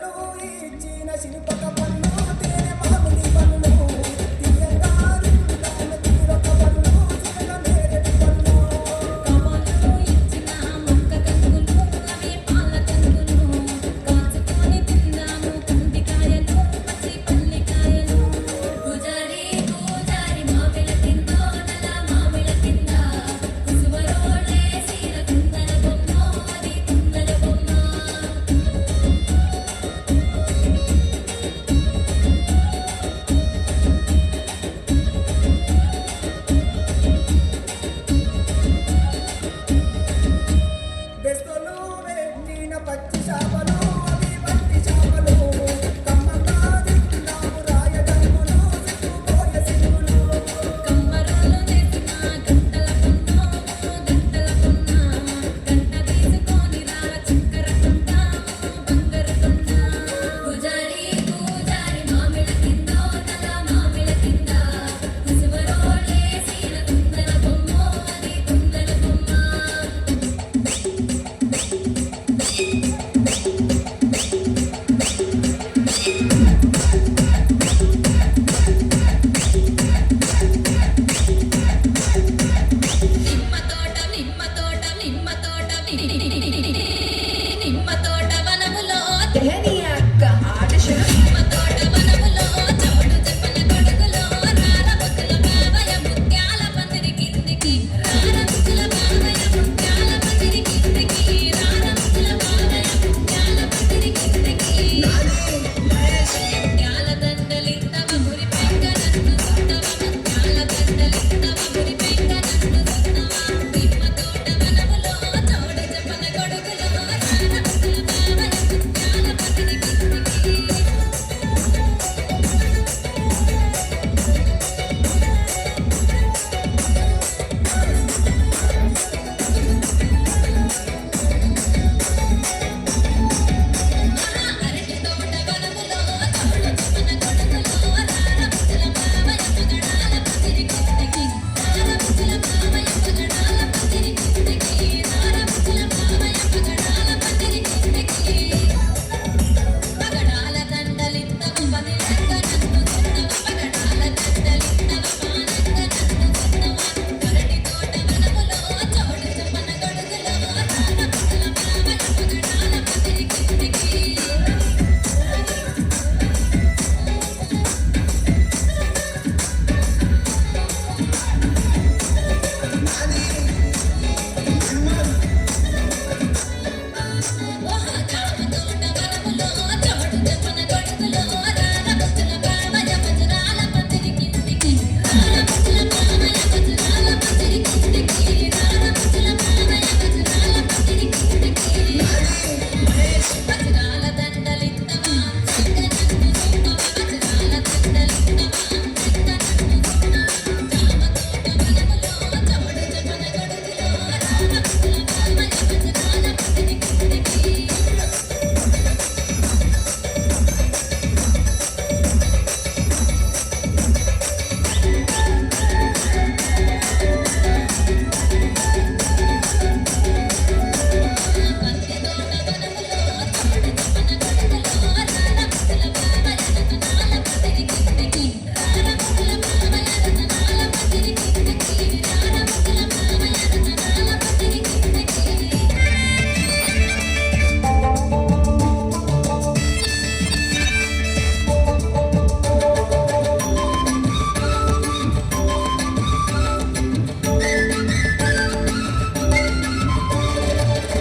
పళ్ళు ఇచ్చిన శిల్పక పళ్ళు తేనె మామిడి పళ్ళు తీయగా తింటాను తీరొక పళ్ళు చిలక నేరేడు పళ్ళు కమలు ఇచ్చిన మొక్క కంకులు అవి పాల కంకులు కాచుకొని తిందాము కుంటికాయలు పచ్చి పల్లికాయలు గుజారి గుజారి మామిళ్ళ కింద నల్ల మామిళ్ళ కింద కుసువరోళ్ళే సీర కుందల బొమ్మ అది కుందల బొమ్మ బెస్తలు పెట్టిన పచ్చి చేపలు అవి వట్టి చేపలు కమ్మగా తింటాము రాయడంగులు సిక్కుపోయ సిక్కులు కమ్మరోలు చేసిన గంటల బొమ్మ గంట తీసుకొని రా చక్కెర కొంట బంగారు కొంట గుజారి గుజారి మామిళ్ళ కింద నల్ల మామిళ్ళ కింద కుసువరోళ్ళే సీర కుందల బొమ్మ అది కుందల బొమ్మ నిమ్మ తోట వనములో తెహనియాక్క ఆడశను నిమ్మ తోట వనములో చోడు చెప్పన గొడుగులో రారముచ్చుల బావయ ముత్యాల పందిరి కిందికి రారముచ్చుల బావయ ముత్యాల పందిరి కిందికి రారముచ్చుల బావయ ముత్యాల పందిరి కిందికి ముత్యాల దండలిత్తవ మురి పెంక నన్ను సుత్తవ ముత్యాల దండలిత్తవ మురి పెంక నన్ను సుత్తవ నిమ్మ తోట వనములో చోడు చెప్పన గొడుగులో రారముచ్చుల బావయ ముత్యాల పందిరి కిందికి అరటి తోట వనములో చోడు చెప్పన గొడుగులో రారముచ్చుల బావయ పగడాల పందిరి కిందికి రారముచ్చుల బావయ పగడాల పందిరి కిందికి రారముచ్చుల బావయ పగడాల పందిరి కిందికి పగడాల దండలిత్తవ పది లెక్క నన్ను సుత్తవ పగడాల దండలిత్తవ పానంగ నన్ను సుత్తవ అరటి తోట వనములో చోడు చెప్పన గొడుగులో రారముచ్చుల బావయ పగడాల పందిరి కిందికి ఓహ జామ తోట వనములో చోడు చెప్పన గొడుగులో రారముచ్చుల బావయ వజ్రాల పందిరి కిందికి రారముచ్చుల బావయ వజ్రాల పందిరి కిందికి రారముచ్చుల బావయ వజ్రాల పందిరి కిందికి వజ్రాల దండలిత్తవ చెక్క నన్ను సుత్తవ వజ్రాల దండలిత్తవ చెక్క నన్ను సుత్తవ జామ తోట వనములో చోడు చెప్పన గొడుగులో రారముచ్చుల బావయ వజ్రాల పందిరి కిందికి పంది తోట వనములో చోడు చెప్పన గొడుగులో రారముచ్చుల బావయ రతనాల పందిరి కిందికి రారముచ్చుల బావయ రతనాల పందిరి కిందికి రారముచ్చుల బావయ రతనాల పందిరి కిందికి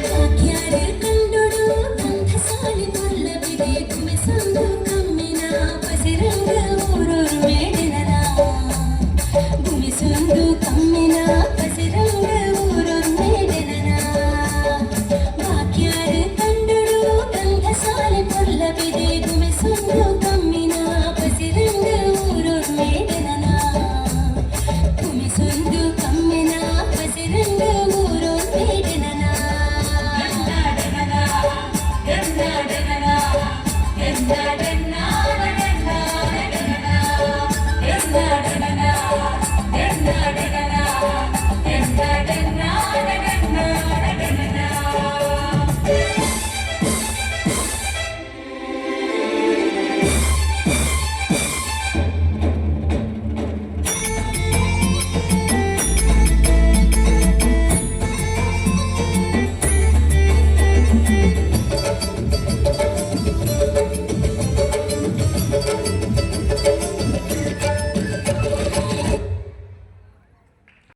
భాగ్యారే కండుడు గంధసాలి పల్లవిదే కుమిసందు కమ్మిన పసిరంగ ఊరూరు మేడినరా గుమిసందు కమ్మిన పసిరంగ ఊరూరు మేడినరా భాగ్యారే కండుడు గంధసాలి పల్లవిదే కుమిసందు